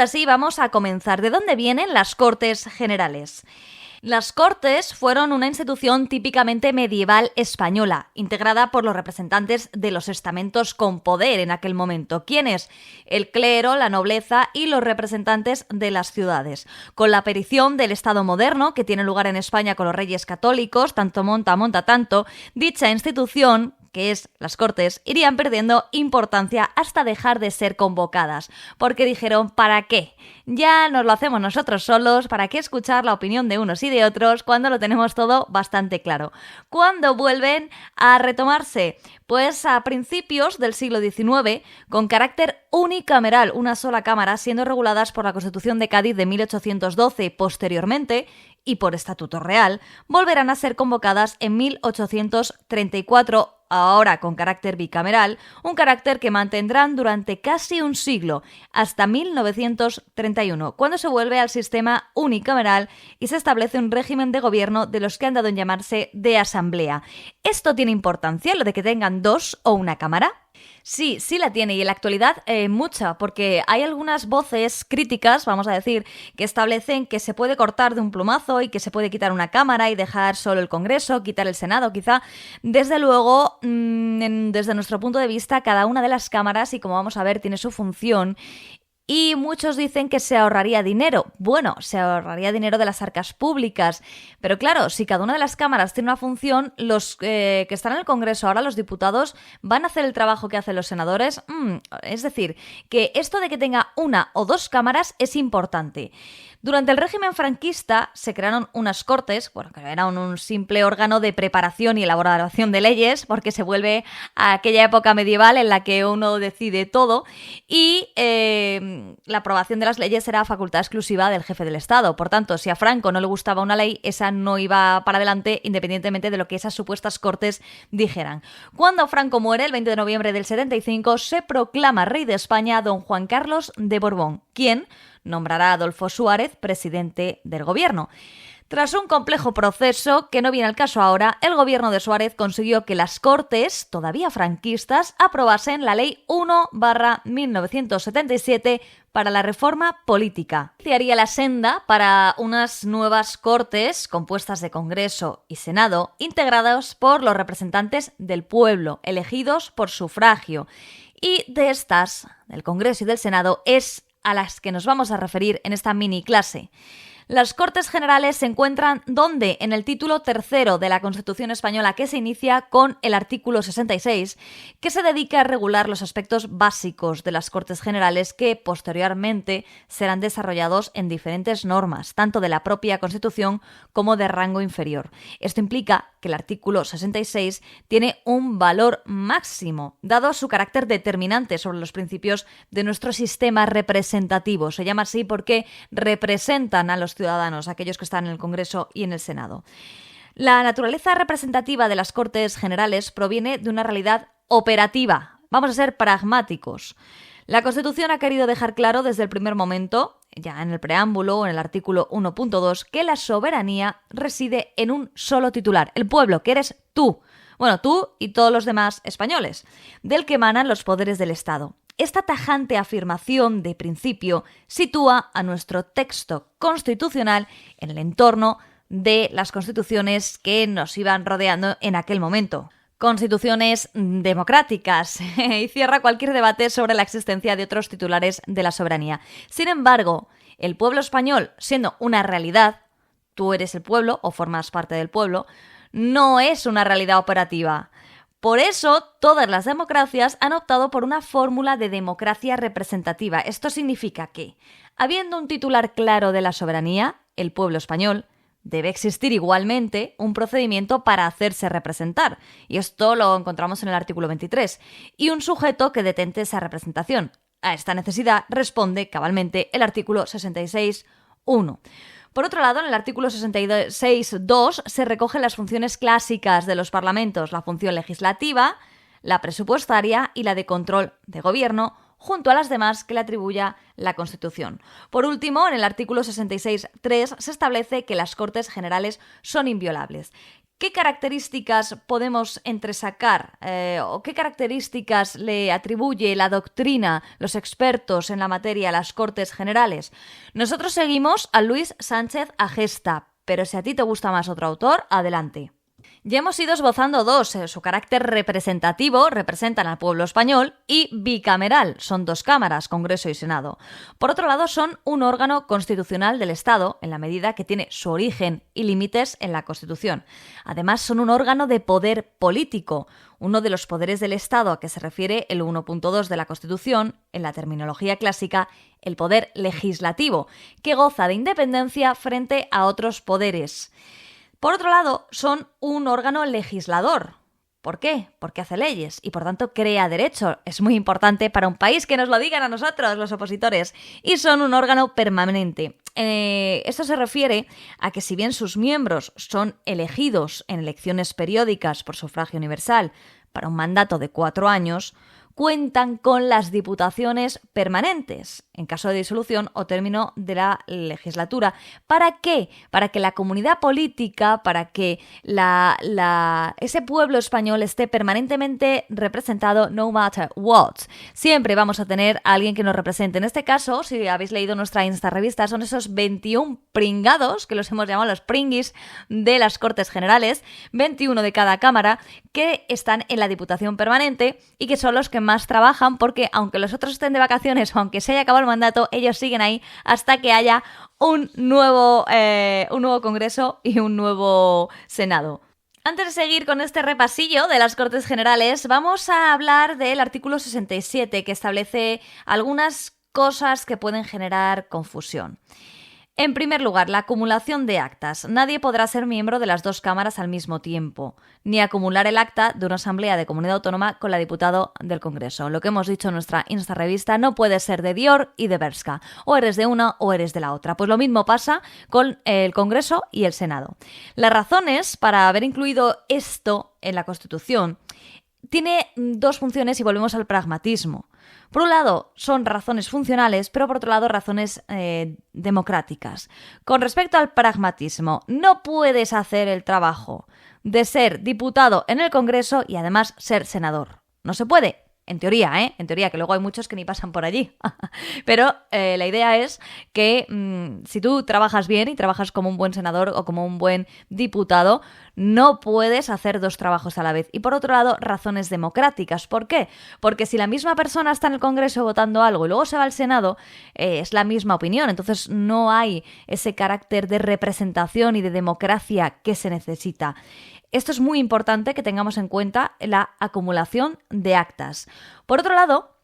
Así vamos a comenzar. ¿De dónde vienen las Cortes Generales? Las Cortes fueron una institución típicamente medieval española, integrada por los representantes de los estamentos con poder en aquel momento. ¿Quiénes? El clero, la nobleza y los representantes de las ciudades. Con la aparición del Estado moderno, que tiene lugar en España con los reyes católicos, tanto monta tanto, dicha institución, que es las Cortes, irían perdiendo importancia hasta dejar de ser convocadas, porque dijeron, ¿para qué? Ya nos lo hacemos nosotros solos, ¿para qué escuchar la opinión de unos y de otros cuando lo tenemos todo bastante claro? ¿Cuándo vuelven a retomarse? Pues a principios del siglo XIX, con carácter unicameral, una sola cámara, siendo reguladas por la Constitución de Cádiz de 1812. Posteriormente, y por Estatuto Real, volverán a ser convocadas en 1834, ahora con carácter bicameral, un carácter que mantendrán durante casi un siglo, hasta 1931, cuando se vuelve al sistema unicameral y se establece un régimen de gobierno de los que han dado en llamarse de asamblea. ¿Esto tiene importancia, lo de que tengan dos o una cámara? Sí la tiene, y en la actualidad mucha, porque hay algunas voces críticas, vamos a decir, que establecen que se puede cortar de un plumazo y que se puede quitar una cámara y dejar solo el Congreso, quitar el Senado, quizá. Desde luego, desde nuestro punto de vista, cada una de las cámaras, y como vamos a ver, tiene su función. Y muchos dicen que se ahorraría dinero. Bueno, se ahorraría dinero de las arcas públicas. Pero claro, si cada una de las cámaras tiene una función, los que están en el Congreso, ahora los diputados, ¿van a hacer el trabajo que hacen los senadores? Es decir, que esto de que tenga una o dos cámaras es importante. Durante el régimen franquista se crearon unas Cortes, bueno, que eran un simple órgano de preparación y elaboración de leyes, porque se vuelve a aquella época medieval en la que uno decide todo, y la aprobación de las leyes era facultad exclusiva del jefe del Estado. Por tanto, si a Franco no le gustaba una ley, esa no iba para adelante independientemente de lo que esas supuestas Cortes dijeran. Cuando Franco muere, el 20 de noviembre del 75, se proclama rey de España don Juan Carlos de Borbón, quien nombrará a Adolfo Suárez presidente del gobierno. Tras un complejo proceso que no viene al caso ahora, el gobierno de Suárez consiguió que las Cortes, todavía franquistas, aprobasen la Ley 1/1977 para la reforma política. Iniciaría la senda para unas nuevas Cortes compuestas de Congreso y Senado, integradas por los representantes del pueblo, elegidos por sufragio. Y de estas, del Congreso y del Senado, es a las que nos vamos a referir en esta mini clase. Las Cortes Generales se encuentran ¿dónde? En el título tercero de la Constitución española, que se inicia con el artículo 66, que se dedica a regular los aspectos básicos de las Cortes Generales, que posteriormente serán desarrollados en diferentes normas, tanto de la propia Constitución como de rango inferior. Esto implica que el artículo 66 tiene un valor máximo, dado su carácter determinante sobre los principios de nuestro sistema representativo. Se llama así porque representan a los ciudadanos, aquellos que están en el Congreso y en el Senado. La naturaleza representativa de las Cortes Generales proviene de una realidad operativa. Vamos a ser pragmáticos. La Constitución ha querido dejar claro desde el primer momento, ya en el preámbulo o en el artículo 1.2, que la soberanía reside en un solo titular, el pueblo, que eres tú. Bueno, tú y todos los demás españoles, del que emanan los poderes del Estado. Esta tajante afirmación de principio sitúa a nuestro texto constitucional en el entorno de las constituciones que nos iban rodeando en aquel momento. Constituciones democráticas, y cierra cualquier debate sobre la existencia de otros titulares de la soberanía. Sin embargo, el pueblo español, siendo una realidad, tú eres el pueblo o formas parte del pueblo, no es una realidad operativa. Por eso, todas las democracias han optado por una fórmula de democracia representativa. Esto significa que, habiendo un titular claro de la soberanía, el pueblo español, debe existir igualmente un procedimiento para hacerse representar. Y esto lo encontramos en el artículo 23. Y un sujeto que detente esa representación. A esta necesidad responde cabalmente el artículo 66.1. Por otro lado, en el artículo 66.2 se recogen las funciones clásicas de los parlamentos, la función legislativa, la presupuestaria y la de control de gobierno, junto a las demás que le atribuya la Constitución. Por último, en el artículo 66.3 se establece que las Cortes Generales son inviolables. ¿Qué características podemos entresacar o qué características le atribuye la doctrina, los expertos en la materia a las Cortes Generales? Nosotros seguimos a Luis Sánchez Agesta, pero si a ti te gusta más otro autor, adelante. Ya hemos ido esbozando dos, su carácter representativo, representan al pueblo español, y bicameral, son dos cámaras, Congreso y Senado. Por otro lado, son un órgano constitucional del Estado, en la medida que tiene su origen y límites en la Constitución. Además, son un órgano de poder político, uno de los poderes del Estado a que se refiere el 1.2 de la Constitución, en la terminología clásica, el poder legislativo, que goza de independencia frente a otros poderes. Por otro lado, son un órgano legislador. ¿Por qué? Porque hace leyes y por tanto crea derecho. Es muy importante para un país que nos lo digan a nosotros, los opositores. Y son un órgano permanente. Esto se refiere a que si bien sus miembros son elegidos en elecciones periódicas por sufragio universal para un mandato de 4 años, cuentan con las diputaciones permanentes, en caso de disolución o término de la legislatura. ¿Para qué? Para que la comunidad política, para que ese pueblo español esté permanentemente representado no matter what. Siempre vamos a tener a alguien que nos represente. En este caso, si habéis leído nuestra Insta-revista, son esos 21 pringados, que los hemos llamado los pringuis de las Cortes Generales, 21 de cada cámara, que están en la Diputación Permanente y que son los que más trabajan porque aunque los otros estén de vacaciones o aunque se haya acabado el mandato, ellos siguen ahí hasta que haya un nuevo Congreso y un nuevo Senado. Antes de seguir con este repasillo de las Cortes Generales, vamos a hablar del artículo 67 que establece algunas cosas que pueden generar confusión. En primer lugar, la acumulación de actas. Nadie podrá ser miembro de las dos cámaras al mismo tiempo, ni acumular el acta de una asamblea de comunidad autónoma con la diputado del Congreso. Lo que hemos dicho en nuestra Insta-revista no puede ser de Dior y de Bershka. O eres de una o eres de la otra. Pues lo mismo pasa con el Congreso y el Senado. Las razones para haber incluido esto en la Constitución tiene dos funciones y volvemos al pragmatismo. Por un lado, son razones funcionales, pero por otro lado, razones democráticas. Con respecto al pragmatismo, no puedes hacer el trabajo de ser diputado en el Congreso y además ser senador. No se puede. En teoría, En teoría, que luego hay muchos que ni pasan por allí. Pero la idea es que si tú trabajas bien y trabajas como un buen senador o como un buen diputado, no puedes hacer dos trabajos a la vez. Y por otro lado, razones democráticas. ¿Por qué? Porque si la misma persona está en el Congreso votando algo y luego se va al Senado, es la misma opinión. Entonces no hay ese carácter de representación y de democracia que se necesita. Esto es muy importante que tengamos en cuenta la acumulación de actas. Por otro lado,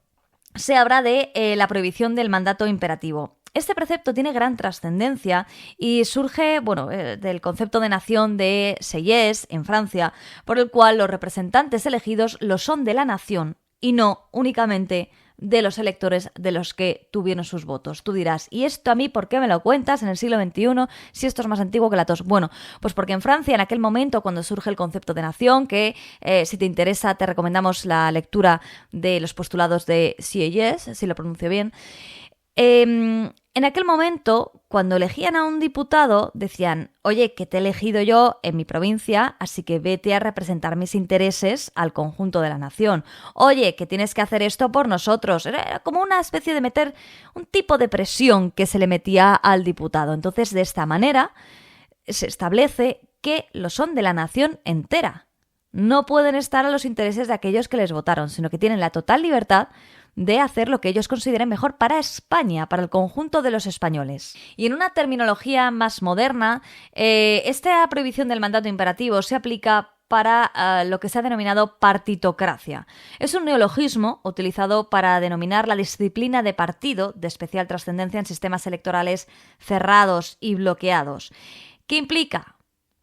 se habla de la prohibición del mandato imperativo. Este precepto tiene gran trascendencia y surge del concepto de nación de Sieyès, en Francia, por el cual los representantes elegidos lo son de la nación y no únicamente de los electores de los que tuvieron sus votos. Tú dirás, ¿y esto a mí por qué me lo cuentas en el siglo XXI si esto es más antiguo que la tos? Bueno, pues porque en Francia, en aquel momento, cuando surge el concepto de nación, que si te interesa te recomendamos la lectura de los postulados de Sieyès, si lo pronuncio bien. En aquel momento, cuando elegían a un diputado, decían, oye, que te he elegido yo en mi provincia, así que vete a representar mis intereses al conjunto de la nación. Oye, que tienes que hacer esto por nosotros. Era como una especie de meter un tipo de presión que se le metía al diputado. Entonces, de esta manera, se establece que lo son de la nación entera. No pueden estar a los intereses de aquellos que les votaron, sino que tienen la total libertad de hacer lo que ellos consideren mejor para España, para el conjunto de los españoles. Y en una terminología más moderna, esta prohibición del mandato imperativo se aplica para lo que se ha denominado partitocracia. Es un neologismo utilizado para denominar la disciplina de partido de especial trascendencia en sistemas electorales cerrados y bloqueados. ¿Qué implica?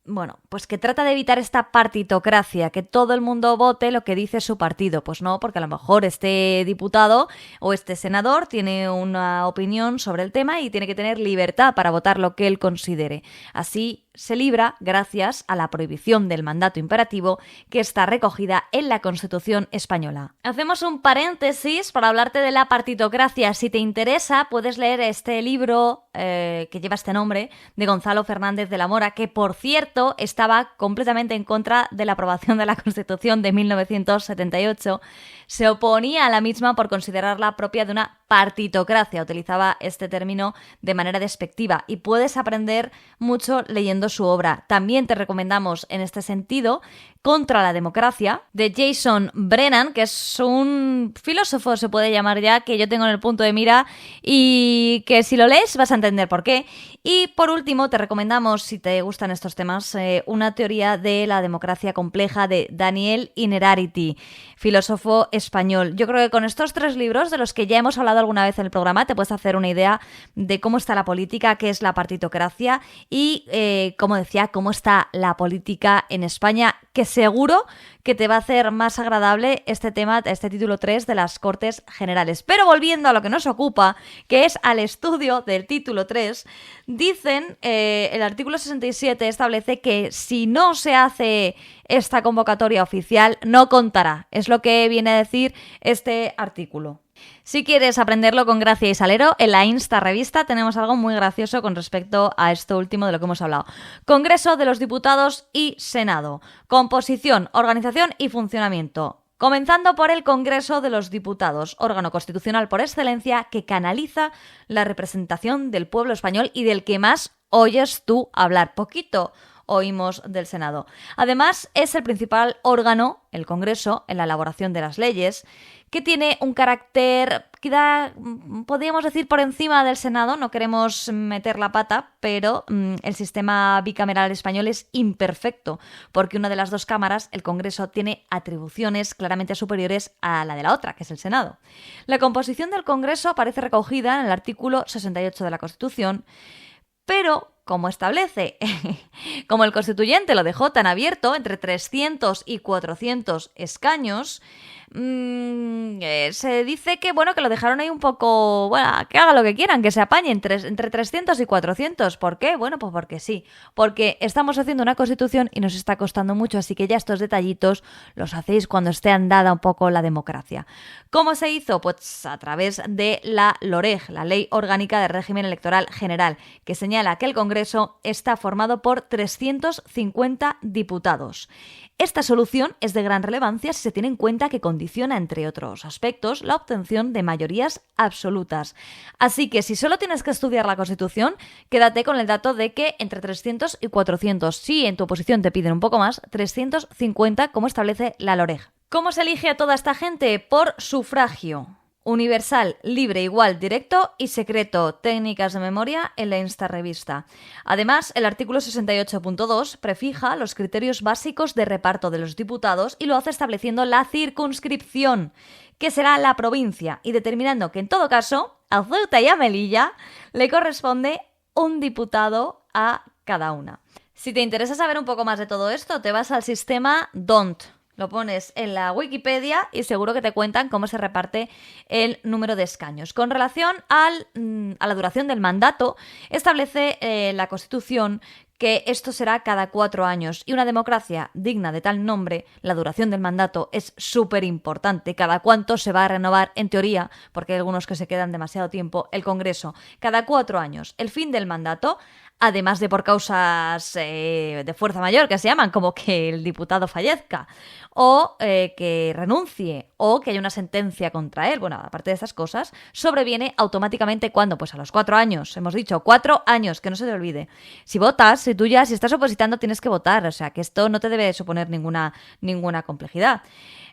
Bueno, pues que trata de evitar esta partitocracia, que todo el mundo vote lo que dice su partido. Pues no, porque a lo mejor este diputado o este senador tiene una opinión sobre el tema y tiene que tener libertad para votar lo que él considere. Así se libra gracias a la prohibición del mandato imperativo que está recogida en la Constitución española. Hacemos un paréntesis para hablarte de la partitocracia. Si te interesa, puedes leer este libro que lleva este nombre, de Gonzalo Fernández de la Mora, que por cierto estaba completamente en contra de la aprobación de la Constitución de 1978. Se oponía a la misma por considerarla propia de una partitocracia. Utilizaba este término de manera despectiva y puedes aprender mucho leyendo su obra. También te recomendamos en este sentido Contra la democracia, de Jason Brennan, que es un filósofo, se puede llamar ya, que yo tengo en el punto de mira y que si lo lees vas a entender por qué. Y por último te recomendamos, si te gustan estos temas, una teoría de la democracia compleja de Daniel Innerarity, filósofo español. Yo creo que con estos 3 libros, de los que ya hemos hablado alguna vez en el programa, te puedes hacer una idea de cómo está la política, qué es la partitocracia y, como decía, cómo está la política en España, que seguro que te va a hacer más agradable este tema, este título 3 de las Cortes Generales. Pero volviendo a lo que nos ocupa, que es al estudio del título 3, dicen, el artículo 67 establece que si no se hace esta convocatoria oficial, no contará. Es lo que viene a decir este artículo. Si quieres aprenderlo con gracia y salero, en la Insta Revista tenemos algo muy gracioso con respecto a esto último de lo que hemos hablado. Congreso de los Diputados y Senado. Composición, organización y funcionamiento. Comenzando por el Congreso de los Diputados, órgano constitucional por excelencia que canaliza la representación del pueblo español y del que más oyes tú hablar. Poquito oímos del Senado. Además, es el principal órgano, el Congreso, en la elaboración de las leyes, que tiene un carácter, quizá podríamos decir por encima del Senado, no queremos meter la pata, pero el sistema bicameral español es imperfecto, porque una de las 2 cámaras, el Congreso, tiene atribuciones claramente superiores a la de la otra, que es el Senado. La composición del Congreso aparece recogida en el artículo 68 de la Constitución, pero como establece, como el constituyente lo dejó tan abierto, entre 300 y 400 escaños, se dice que, bueno, que lo dejaron ahí un poco, bueno, que haga lo que quieran, que se apañen entre 300 y 400. ¿Por qué? Bueno, pues porque sí. Porque estamos haciendo una constitución y nos está costando mucho, así que ya estos detallitos los hacéis cuando esté andada un poco la democracia. ¿Cómo se hizo? Pues a través de la LOREG, la Ley Orgánica de Régimen Electoral General, que señala que el Congreso está formado por 350 diputados. Esta solución es de gran relevancia si se tiene en cuenta que condiciona, entre otros aspectos, la obtención de mayorías absolutas. Así que si solo tienes que estudiar la Constitución, quédate con el dato de que entre 300 y 400, si en tu oposición te piden un poco más, 350 como establece la LOREG. ¿Cómo se elige a toda esta gente? Por sufragio. Universal, libre, igual, directo y secreto. Técnicas de memoria en la Insta Revista. Además, el artículo 68.2 prefija los criterios básicos de reparto de los diputados y lo hace estableciendo la circunscripción, que será la provincia, y determinando que en todo caso, a Ceuta y a Melilla le corresponde un diputado a cada una. Si te interesa saber un poco más de todo esto, te vas al sistema DONT. Lo pones en la Wikipedia y seguro que te cuentan cómo se reparte el número de escaños. Con relación a la duración del mandato, establece la Constitución que esto será cada 4 años. Y una democracia digna de tal nombre, la duración del mandato es súper importante. Cada cuánto se va a renovar, en teoría, porque hay algunos que se quedan demasiado tiempo, el Congreso. Cada 4 años. El fin del mandato, además de por causas de fuerza mayor, que se llaman, como que el diputado fallezca, o que renuncie, o que haya una sentencia contra él. Bueno, aparte de estas cosas, sobreviene automáticamente cuando, pues a los 4 años, hemos dicho, 4 años, que no se te olvide. Si votas, si estás opositando, tienes que votar, o sea, que esto no te debe suponer ninguna complejidad.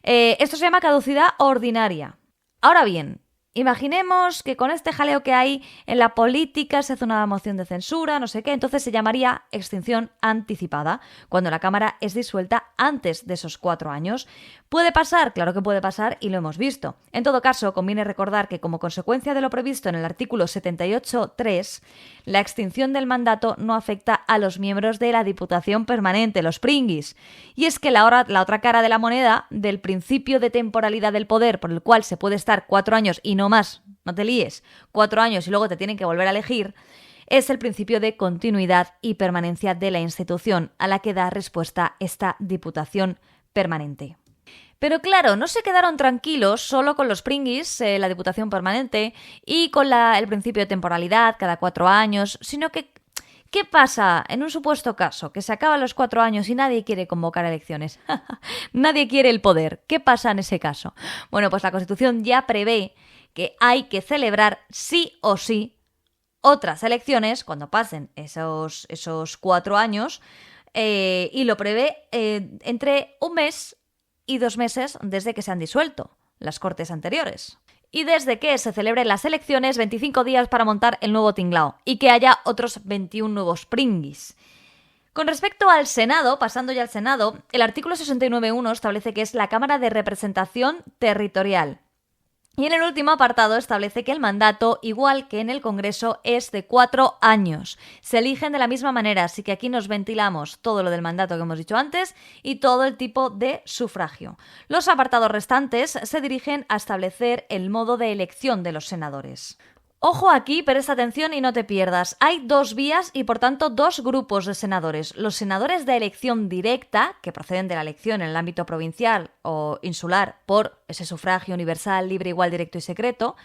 Esto se llama caducidad ordinaria. Ahora bien, imaginemos que con este jaleo que hay en la política se hace una moción de censura, no sé qué, entonces se llamaría extinción anticipada, cuando la Cámara es disuelta antes de esos 4 años. ¿Puede pasar? Claro que puede pasar y lo hemos visto. En todo caso, conviene recordar que como consecuencia de lo previsto en el artículo 78.3, la extinción del mandato no afecta a los miembros de la Diputación Permanente, los pringuis. Y es que la otra cara de la moneda del principio de temporalidad del poder, por el cual se puede estar 4 años y no más, no te líes, 4 años y luego te tienen que volver a elegir, es el principio de continuidad y permanencia de la institución, a la que da respuesta esta Diputación Permanente. Pero claro, no se quedaron tranquilos solo con los pringuis, la Diputación Permanente, y con el principio de temporalidad cada 4 años, sino que ¿qué pasa en un supuesto caso? Que se acaban los 4 años y nadie quiere convocar elecciones. Nadie quiere el poder. ¿Qué pasa en ese caso? Bueno, pues la Constitución ya prevé que hay que celebrar sí o sí otras elecciones cuando pasen esos 4 años y lo prevé entre 1 mes y 2 meses desde que se han disuelto las Cortes anteriores. Y desde que se celebren las elecciones, 25 días para montar el nuevo tinglao y que haya otros 21 nuevos pringuis. Con respecto al Senado, pasando ya al Senado, el artículo 69.1 establece que es la Cámara de Representación Territorial. Y en el último apartado establece que el mandato, igual que en el Congreso, es de 4 años. Se eligen de la misma manera, así que aquí nos ventilamos todo lo del mandato que hemos dicho antes y todo el tipo de sufragio. Los apartados restantes se dirigen a establecer el modo de elección de los senadores. Ojo aquí, presta atención y no te pierdas. Hay 2 vías y por tanto 2 grupos de senadores. Los senadores de elección directa, que proceden de la elección en el ámbito provincial o insular por ese sufragio universal, libre, igual, directo y secreto.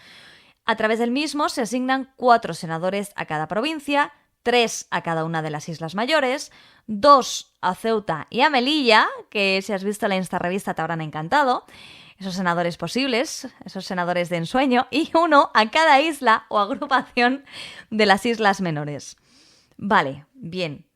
A través del mismo se asignan 4 senadores a cada provincia, 3 a cada una de las Islas Mayores, 2 a Ceuta y a Melilla, que si has visto la Instarrevista te habrán encantado, esos senadores posibles, esos senadores de ensueño, y 1 a cada isla o agrupación de las islas menores. Vale, bien.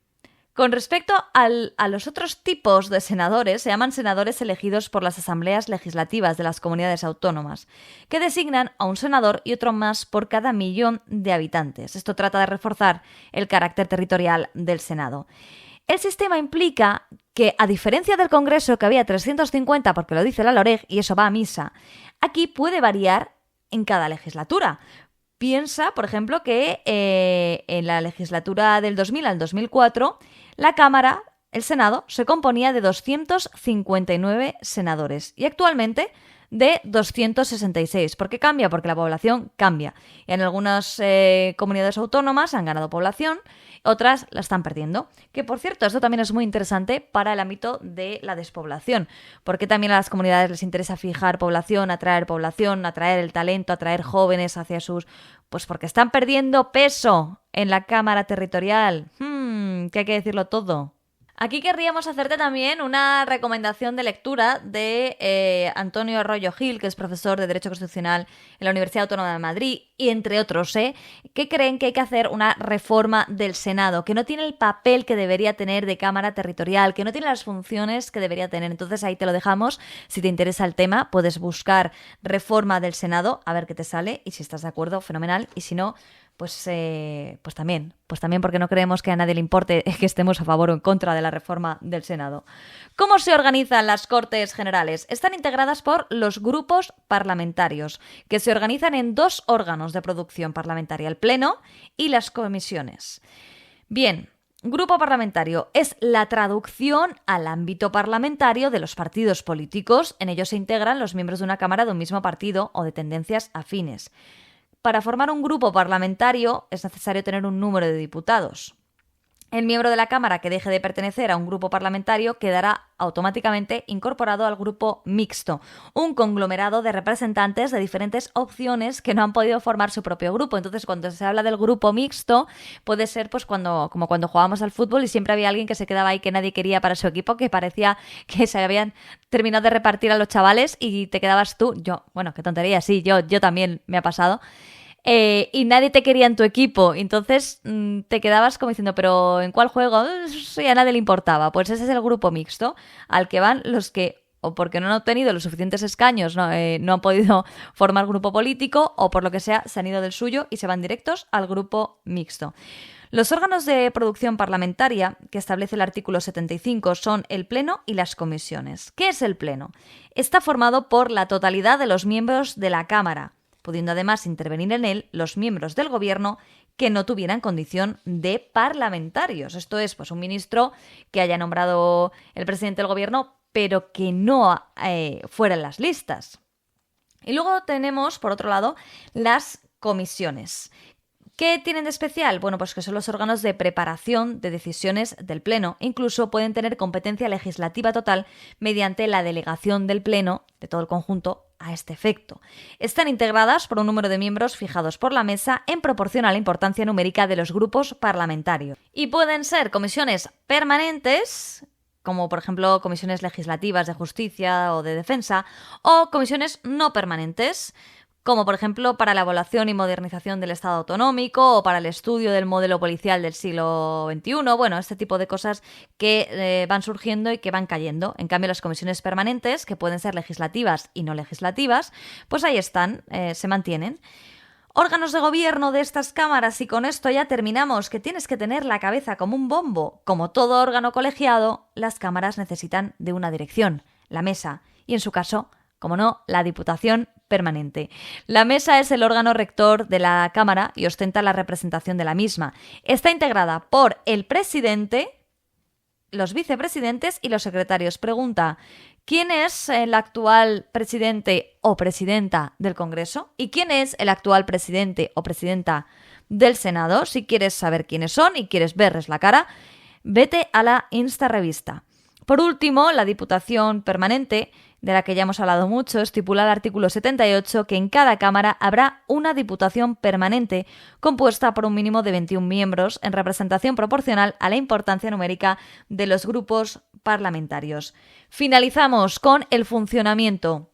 Con respecto a los otros tipos de senadores, se llaman senadores elegidos por las asambleas legislativas de las comunidades autónomas, que designan a un senador y otro más por cada 1.000.000 de habitantes. Esto trata de reforzar el carácter territorial del Senado. El sistema implica que, a diferencia del Congreso, que había 350 porque lo dice la LOREG y eso va a misa, aquí puede variar en cada legislatura. Piensa, por ejemplo, que en la legislatura del 2000 al 2004, la Cámara, el Senado, se componía de 259 senadores y actualmente de 266. ¿Por qué cambia? Porque la población cambia. Y en algunas comunidades autónomas han ganado población, otras la están perdiendo. Que, por cierto, esto también es muy interesante para el ámbito de la despoblación, porque también a las comunidades les interesa fijar población, atraer el talento, atraer jóvenes hacia sus... Pues porque están perdiendo peso en la Cámara Territorial. Que hay que decirlo todo. Aquí querríamos hacerte también una recomendación de lectura de Antonio Arroyo Gil, que es profesor de Derecho Constitucional en la Universidad Autónoma de Madrid, y entre otros, que creen que hay que hacer una reforma del Senado, que no tiene el papel que debería tener de Cámara Territorial, que no tiene las funciones que debería tener. Entonces ahí te lo dejamos. Si te interesa el tema, puedes buscar reforma del Senado, a ver qué te sale, y si estás de acuerdo, fenomenal, y si no... Pues también, porque no creemos que a nadie le importe que estemos a favor o en contra de la reforma del Senado. ¿Cómo se organizan las Cortes Generales? Están integradas por los grupos parlamentarios, que se organizan en 2 órganos de producción parlamentaria, el Pleno y las comisiones. Bien, grupo parlamentario es la traducción al ámbito parlamentario de los partidos políticos. En ellos se integran los miembros de una cámara de un mismo partido o de tendencias afines. Para formar un grupo parlamentario es necesario tener un número de diputados. El miembro de la Cámara que deje de pertenecer a un grupo parlamentario quedará automáticamente incorporado al grupo mixto, un conglomerado de representantes de diferentes opciones que no han podido formar su propio grupo. Entonces, cuando se habla del grupo mixto, puede ser pues como cuando jugábamos al fútbol y siempre había alguien que se quedaba ahí que nadie quería para su equipo, que parecía que se habían terminado de repartir a los chavales y te quedabas tú. Bueno, qué tontería, sí, yo también me ha pasado. Y nadie te quería en tu equipo, entonces te quedabas como diciendo, ¿pero en cuál juego? Sí, a nadie le importaba. Pues ese es el grupo mixto al que van los que, o porque no han obtenido los suficientes escaños, no han podido formar grupo político, o por lo que sea, se han ido del suyo y se van directos al grupo mixto. Los órganos de producción parlamentaria que establece el artículo 75 son el Pleno y las comisiones. ¿Qué es el Pleno? Está formado por la totalidad de los miembros de la Cámara, pudiendo además intervenir en él los miembros del gobierno que no tuvieran condición de parlamentarios. Esto es, pues, un ministro que haya nombrado el presidente del gobierno, pero que no fuera en las listas. Y luego tenemos, por otro lado, las comisiones. ¿Qué tienen de especial? Bueno, pues que son los órganos de preparación de decisiones del Pleno. Incluso pueden tener competencia legislativa total mediante la delegación del Pleno, de todo el conjunto, a este efecto. Están integradas por un número de miembros fijados por la mesa en proporción a la importancia numérica de los grupos parlamentarios. Y pueden ser comisiones permanentes, como por ejemplo comisiones legislativas de justicia o de defensa, o comisiones no permanentes, como por ejemplo para la evaluación y modernización del Estado autonómico o para el estudio del modelo policial del siglo XXI, bueno, este tipo de cosas que van surgiendo y que van cayendo. En cambio, las comisiones permanentes, que pueden ser legislativas y no legislativas, pues ahí están, se mantienen. Órganos de gobierno de estas cámaras, y con esto ya terminamos, que tienes que tener la cabeza como un bombo. Como todo órgano colegiado, las cámaras necesitan de una dirección, la mesa, y en su caso, como no, la Diputación Permanente. La mesa es el órgano rector de la Cámara y ostenta la representación de la misma. Está integrada por el presidente, los vicepresidentes y los secretarios. Pregunta: ¿quién es el actual presidente o presidenta del Congreso? ¿Y quién es el actual presidente o presidenta del Senado? Si quieres saber quiénes son y quieres verles la cara, vete a la Insta-revista. Por último, la Diputación Permanente, de la que ya hemos hablado mucho, estipula el artículo 78 que en cada Cámara habrá una Diputación Permanente compuesta por un mínimo de 21 miembros en representación proporcional a la importancia numérica de los grupos parlamentarios. Finalizamos con el funcionamiento.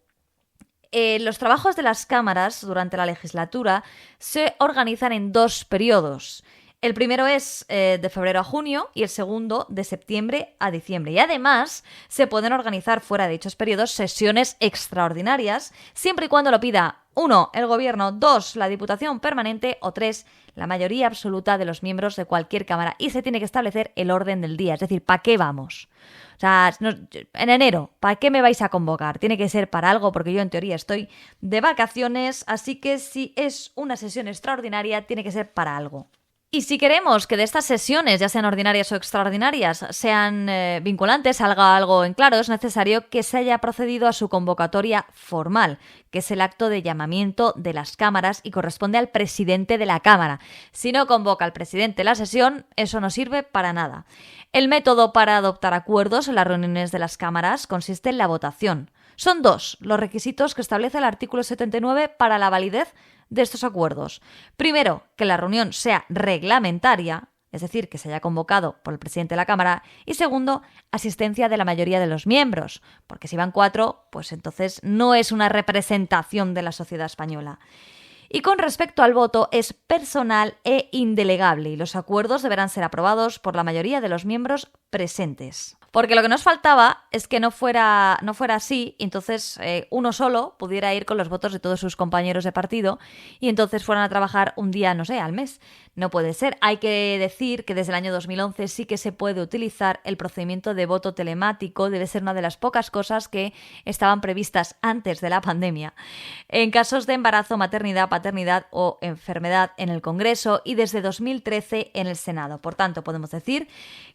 Los trabajos de las cámaras durante la legislatura se organizan en 2 periodos. El primero es de febrero a junio y el segundo de septiembre a diciembre. Y además se pueden organizar fuera de dichos periodos sesiones extraordinarias, siempre y cuando lo pida 1. El Gobierno, 2. La Diputación Permanente o 3. La mayoría absoluta de los miembros de cualquier cámara. Y se tiene que establecer el orden del día, es decir, ¿para qué vamos? O sea, en enero, ¿para qué me vais a convocar? Tiene que ser para algo, porque yo en teoría estoy de vacaciones, así que si es una sesión extraordinaria, tiene que ser para algo. Y si queremos que de estas sesiones, ya sean ordinarias o extraordinarias, sean vinculantes, salga algo en claro, es necesario que se haya procedido a su convocatoria formal, que es el acto de llamamiento de las cámaras y corresponde al presidente de la Cámara. Si no convoca al presidente la sesión, eso no sirve para nada. El método para adoptar acuerdos en las reuniones de las cámaras consiste en la votación. Son 2 los requisitos que establece el artículo 79 para la validez de estos acuerdos. Primero, que la reunión sea reglamentaria, es decir, que se haya convocado por el presidente de la Cámara. Y segundo, asistencia de la mayoría de los miembros, porque si van 4, pues entonces no es una representación de la sociedad española. Y con respecto al voto, es personal e indelegable y los acuerdos deberán ser aprobados por la mayoría de los miembros presentes. Porque lo que nos faltaba es que no fuera así, y entonces uno solo pudiera ir con los votos de todos sus compañeros de partido y entonces fueran a trabajar un día, no sé, al mes. No puede ser. Hay que decir que desde el año 2011 sí que se puede utilizar el procedimiento de voto telemático. Debe ser una de las pocas cosas que estaban previstas antes de la pandemia. En casos de embarazo, maternidad, paternidad o enfermedad en el Congreso y desde 2013 en el Senado. Por tanto, podemos decir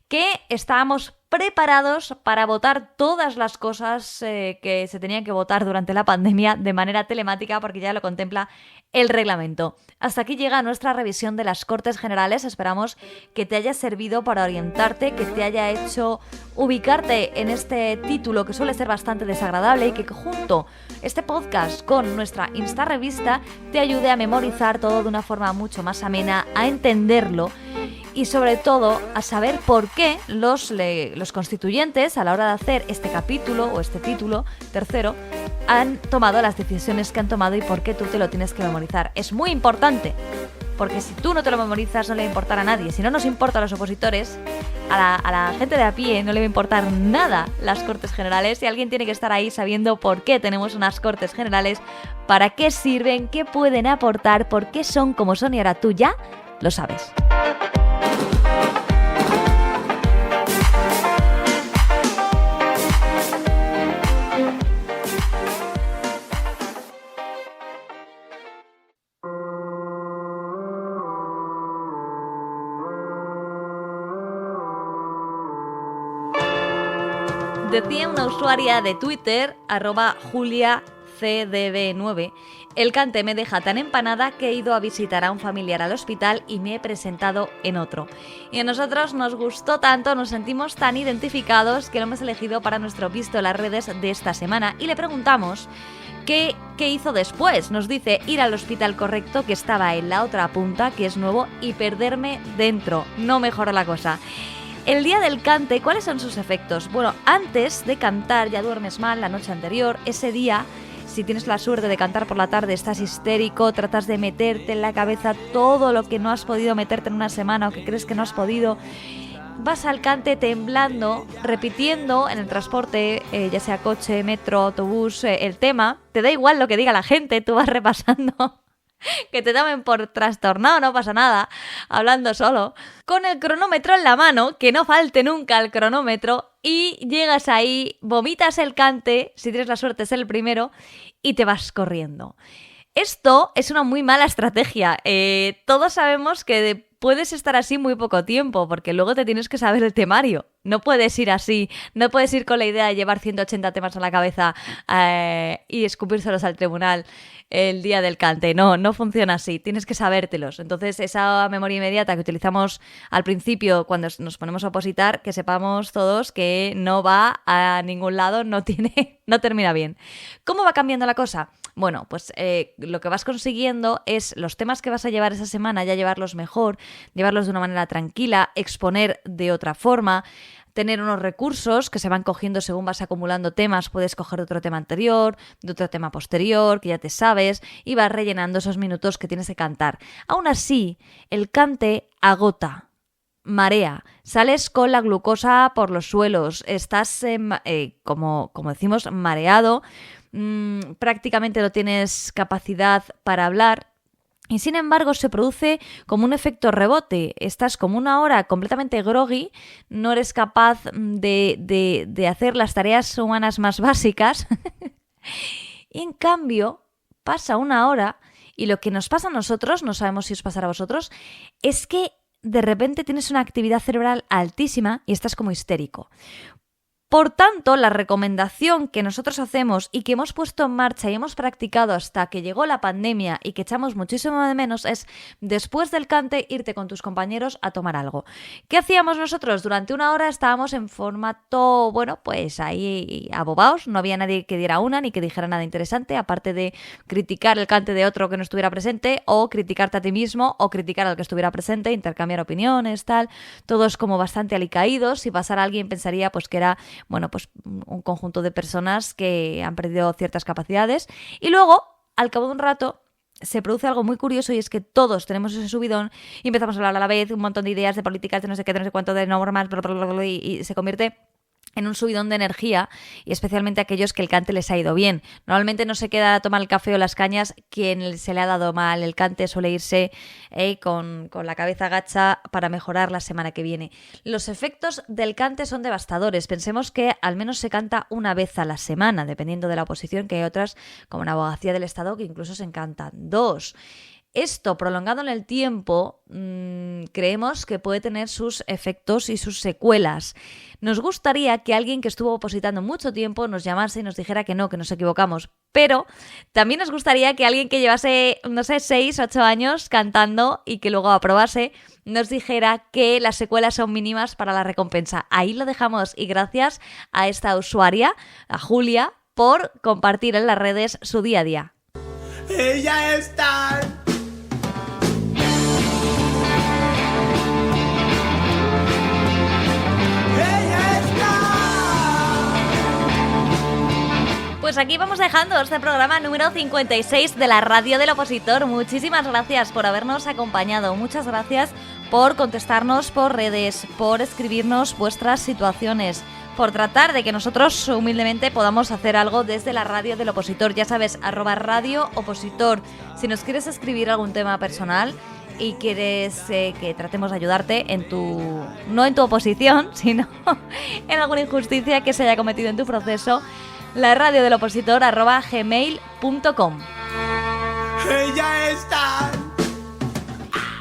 que estábamos preparados para votar todas las cosas que se tenían que votar durante la pandemia de manera telemática, porque ya lo contempla el reglamento. Hasta aquí llega nuestra revisión de las Cortes Generales. Esperamos que te haya servido para orientarte, que te haya hecho ubicarte en este título que suele ser bastante desagradable y que junto este podcast con nuestra Insta Revista te ayude a memorizar todo de una forma mucho más amena, a entenderlo y sobre todo a saber por qué los constituyentes, a la hora de hacer este capítulo o este título tercero, han tomado las decisiones que han tomado y por qué tú te lo tienes que memorizar. Es muy importante, porque si tú no te lo memorizas no le va a importar a nadie. Si no nos importa a los opositores, a la gente de a pie no le va a importar nada las Cortes Generales, y alguien tiene que estar ahí sabiendo por qué tenemos unas Cortes Generales, para qué sirven, qué pueden aportar, por qué son como son, y ahora tú ya lo sabes. Decía una usuaria de Twitter, @JuliaC, CDB9, el cante me deja tan empanada que he ido a visitar a un familiar al hospital y me he presentado en otro. Y a nosotros nos gustó tanto, nos sentimos tan identificados que lo hemos elegido para nuestro Visto en las redes de esta semana y le preguntamos ¿qué hizo después? Nos dice ir al hospital correcto, que estaba en la otra punta, que es nuevo, y perderme dentro. No mejoró la cosa. El día del cante, ¿cuáles son sus efectos? Bueno, antes de cantar ya duermes mal la noche anterior. Ese día, si tienes la suerte de cantar por la tarde, estás histérico, tratas de meterte en la cabeza todo lo que no has podido meterte en una semana o que crees que no has podido. Vas al cante temblando, repitiendo en el transporte, ya sea coche, metro, autobús, el tema. Te da igual lo que diga la gente, tú vas repasando. Que te tomen por trastornado, no pasa nada, hablando solo. Con el cronómetro en la mano, que no falte nunca el cronómetro, y llegas ahí, vomitas el cante, si tienes la suerte es el primero, y te vas corriendo. Esto es una muy mala estrategia. Todos sabemos que puedes estar así muy poco tiempo, porque luego te tienes que saber el temario. No puedes ir así, no puedes ir con la idea de llevar 180 temas a la cabeza y escupírselos al tribunal el día del cante. No funciona así, tienes que sabértelos. Entonces, esa memoria inmediata que utilizamos al principio cuando nos ponemos a opositar, que sepamos todos que no va a ningún lado, no termina bien. ¿Cómo va cambiando la cosa? Bueno, pues lo que vas consiguiendo es los temas que vas a llevar esa semana, ya llevarlos mejor, llevarlos de una manera tranquila, exponer de otra forma, tener unos recursos que se van cogiendo según vas acumulando temas. Puedes coger de otro tema anterior, de otro tema posterior, que ya te sabes, y vas rellenando esos minutos que tienes que cantar. Aún así, el cante agota, marea, sales con la glucosa por los suelos, estás, como decimos, mareado, prácticamente no tienes capacidad para hablar. Y sin embargo se produce como un efecto rebote. Estás como una hora completamente groggy, no eres capaz de hacer las tareas humanas más básicas. Y en cambio pasa una hora y lo que nos pasa a nosotros, no sabemos si os pasará a vosotros, es que de repente tienes una actividad cerebral altísima y estás como histérico. Por tanto, la recomendación que nosotros hacemos y que hemos puesto en marcha y hemos practicado hasta que llegó la pandemia y que echamos muchísimo de menos es, después del cante, irte con tus compañeros a tomar algo. ¿Qué hacíamos nosotros? Durante una hora estábamos en formato, bueno, pues ahí abobaos, no había nadie que diera una ni que dijera nada interesante, aparte de criticar el cante de otro que no estuviera presente o criticarte a ti mismo o criticar al que estuviera presente, intercambiar opiniones, tal, todos como bastante alicaídos. Si pasara alguien pensaría pues que era, bueno, pues un conjunto de personas que han perdido ciertas capacidades. Y luego, al cabo de un rato, se produce algo muy curioso y es que todos tenemos ese subidón y empezamos a hablar a la vez, un montón de ideas, de políticas, de no sé qué, de no sé cuánto, de normas, y se convierte en un subidón de energía, y especialmente aquellos que el cante les ha ido bien. Normalmente no se queda a tomar el café o las cañas quien se le ha dado mal. El cante suele irse con la cabeza gacha para mejorar la semana que viene. Los efectos del cante son devastadores. Pensemos que al menos se canta una vez a la semana, dependiendo de la oposición, que hay otras, como la Abogacía del Estado, que incluso se cantan 2. Esto, prolongado en el tiempo, creemos que puede tener sus efectos y sus secuelas. Nos gustaría que alguien que estuvo opositando mucho tiempo nos llamase y nos dijera que nos equivocamos. Pero también nos gustaría que alguien que llevase, 6, 8 años cantando y que luego aprobase, nos dijera que las secuelas son mínimas para la recompensa. Ahí lo dejamos y gracias a esta usuaria, a Julia, por compartir en las redes su día a día. Ella está... Pues aquí vamos dejando este programa número 56 de la Radio del Opositor. Muchísimas gracias por habernos acompañado. Muchas gracias por contestarnos por redes, por escribirnos vuestras situaciones, por tratar de que nosotros humildemente podamos hacer algo desde la Radio del Opositor. Ya sabes, @Radio Opositor. Si nos quieres escribir algún tema personal y quieres que tratemos de ayudarte no en tu oposición, sino en alguna injusticia que se haya cometido en tu proceso, la radio del opositor @gmail.com. Ella está...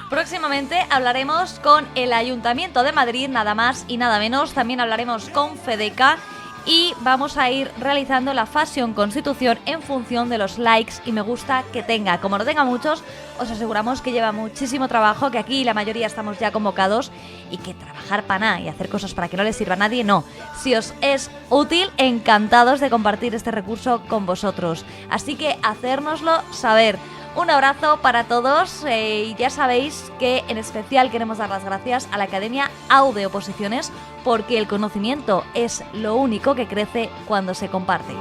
Próximamente hablaremos con el Ayuntamiento de Madrid, nada más y nada menos. También hablaremos con FEDECA y vamos a ir realizando la Fashion Constitución en función de los likes y me gusta que tenga. Como no tenga muchos, os aseguramos que lleva muchísimo trabajo, que aquí la mayoría estamos ya convocados y que trabajar para nada y hacer cosas para que no les sirva a nadie, no. Si os es útil, encantados de compartir este recurso con vosotros. Así que hacérnoslo saber. Un abrazo para todos y ya sabéis que en especial queremos dar las gracias a la Academia AUDE Oposiciones porque el conocimiento es lo único que crece cuando se comparte.